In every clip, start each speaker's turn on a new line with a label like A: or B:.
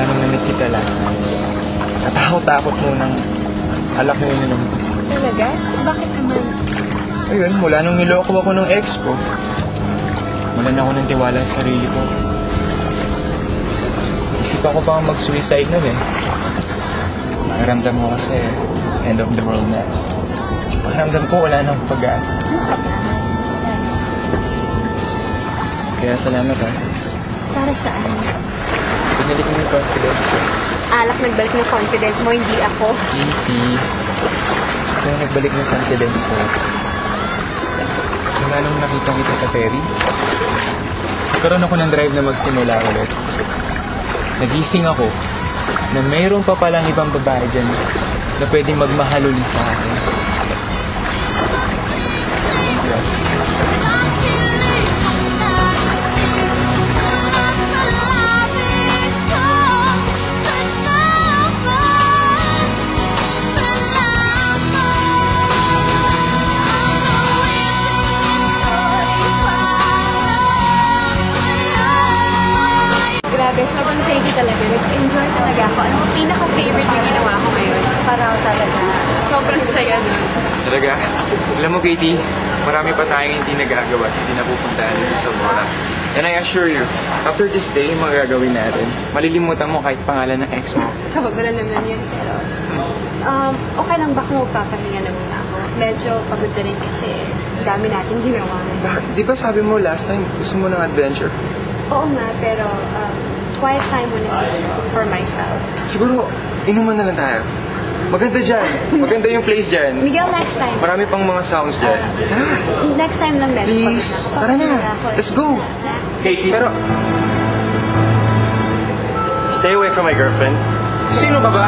A: simula nung namit kita last night. Katakot-takot munang alak na ininom ko.
B: Talaga? Bakit naman?
A: Ayun, mula nung niloko ako ng ex ko, wala na ako ng tiwala sa sarili ko. Isip ako pa mag-suicide nun eh. Pakiramdam ko kasi end of the world na. Pakiramdam ko wala nang pag-asa. Kaya salamat ha.
B: Para saan?
A: Pinalik mo yung confidence ko.
B: Alak nagbalik ng confidence mo, hindi ako.
A: Kitty. Kaya nagbalik ng confidence ko. Kaya nung nakita kita sa ferry, nagkaroon ako ng drive na magsimula ulit. Nagising ako na mayroon pa palang ibang babae dyan na pwedeng magmahal ulit sa akin.
B: Grabe, sobrang thank you talaga. Nag-enjoy talaga ako. Ano ang pinaka-favorite na ginawa ko ngayon? Parang talaga, sobrang saya nun.
A: Talaga? Alam mo, Katie, marami pa tayong hindi nagagawa at hindi napupuntahan dito sa Bora. And I assure you, after this day, magagawin natin. Malilimutan mo kahit pangalan ng ex mo.
B: Sobra naman yun, pero... okay lang ba kung magpapahinga na muna ako? Medyo pagod na rin kasi dami natin ginawa ngayon.
A: Di ba sabi mo last time, gusto mo ng adventure?
B: Oo nga, pero quiet time muna siguro for myself.
A: Siguro, inuman na lang tayo. Maganda dyan. Maganda yung place dyan.
B: Miguel, next time.
A: Marami pang mga sounds dyan. Tara.
B: Next time lang, Besh.
A: Please. Tara na. Let's go.
C: Katie,
A: Pero,
C: stay away from my girlfriend.
A: sino ka ba?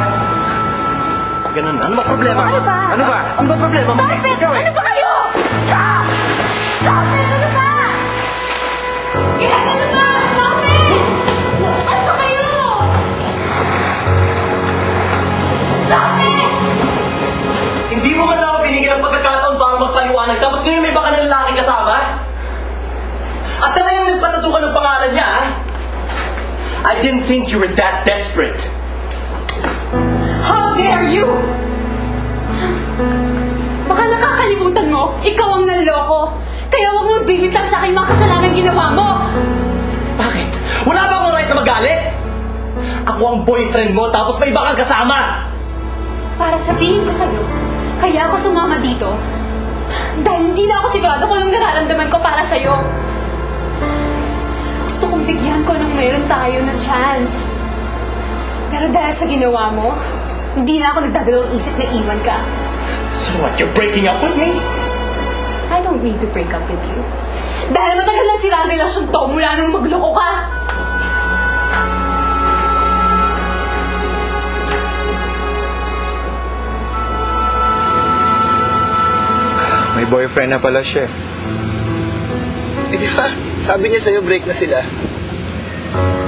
C: Ganun. Ano ba problema?
B: Ano ba?
A: Ano ba?
C: Ano ba problema mo?
B: Stop it!
A: Ikaw eh.
B: Ano ba kayo? Stop! Stop it! Ano ba? Ginagano ba? Stop it! Ano ba kayo? Stop it!
C: Hindi mo man lang ako binigyan ng pagkakataon para magpaliwanag tapos ngayon may baka ng lalaki kasama? At talagang nagpatatukan ng pangalan niya, ha? I didn't think you were that desperate.
B: How dare you? Baka nakakalimutan mo, ikaw ang nanloko. Kaya huwag mong bibitang sa akin mga kasalanan ginawa mo.
C: Bakit? Wala ba akong right na magalit? Ako ang boyfriend mo tapos may iba kang kasama.
B: Para sabihin ko sa'yo, kaya ako sumama dito. Dahil hindi na ako sigurado kung anong nararamdaman ko para sa'yo. Gusto kong bigyan ko nung mayroon tayo ng chance. Pero dahil sa ginawa mo, hindi na ako nagdadalawang isip na iwan ka.
C: So what, you're breaking up with me?
B: I don't need to break up with you. Dahil matagal na sila ang relasyon to mula nung magloko ka.
A: May boyfriend na pala siya.
D: Eh di ba, sabi niya sa'yo break na sila.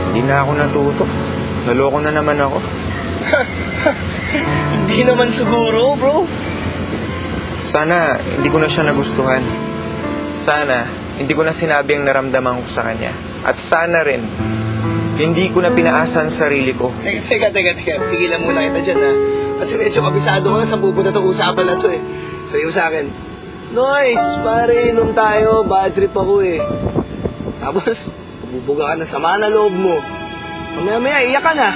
A: Hindi na ako natuto. Naloko na naman ako.
D: Hindi naman siguro, bro.
A: Sana hindi ko na siya nagustuhan. Sana hindi ko na sinabi ang naramdaman ko sa kanya. At sana rin, hindi ko na pinaasan sarili ko.
D: Teka. Pigilan muna kita dyan, ha? Kasi medyo kabisado ko na sa pupunta itong usapan na to, eh. Sa'yo sa akin, Noise, pare, inom tayo. Bad trip ako, eh. Tapos, bubuga ka na sama na loob mo. Mamaya, iyak ka na.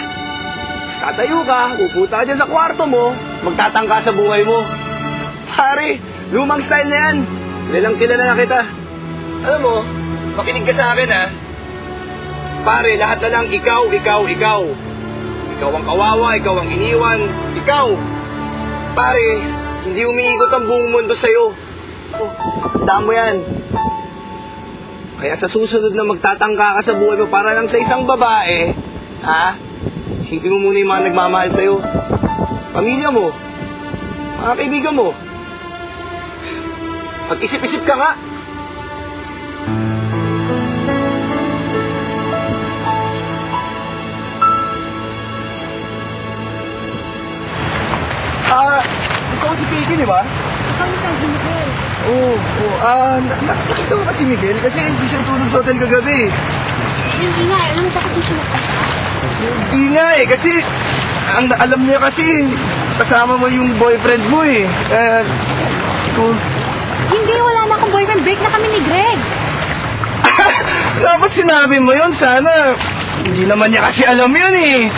D: Tapos tatayo ka, pupunta ka dyan sa kwarto mo, magtatangka sa buhay mo. Pare, lumang style na yan. Kilalang kilala na kita. Alam mo, makinig ka sa akin, ha? Pare, lahat na lang ikaw. Ikaw ang kawawa, ikaw ang iniwan, ikaw. Pare, hindi umiikot ang buong mundo sa'yo. Oh, tandaan mo yan. Kaya sa susunod na magtatangka ka sa buhay mo para lang sa isang babae, ha? Isipin mo muna yung mga nagmamahal sa'yo. Pamilya mo, mga kaibigan mo. Mag-isip-isip ka nga. Ikaw si Katie, di ba?
B: Ikaw yung si Miguel.
D: Oo. Nakikita ko kasi Miguel kasi hindi siya tulog sa hotel kagabi.
B: Hindi nga, alam mo kasi siya nagpunta.
D: Hindi nga eh, kasi ang alam niya kasi kasama mo yung boyfriend mo eh. Kung...
B: Hindi, wala na akong boyfriend. Break na kami ni Greg.
D: Dapat sinabi mo yun, sana. Hindi naman niya kasi alam yun eh.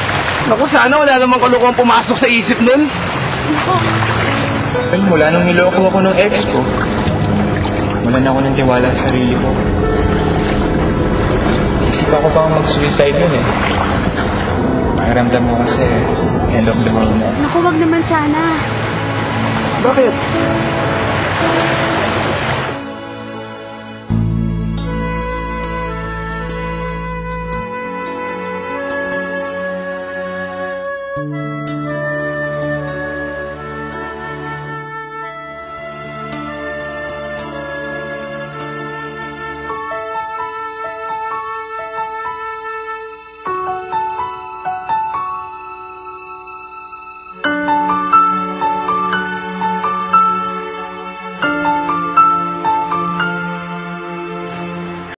D: Naku, sana wala namang kalokohan pumasok sa isip nun.
A: Well, mula nung niloko ako ng ex ko, wala na ako ng tiwala sa sarili ko. Isip ako pa mag-suicide yun eh. Pakiramdam mo kasi, end of the world na.
B: Naku, wag naman sana.
D: Bakit?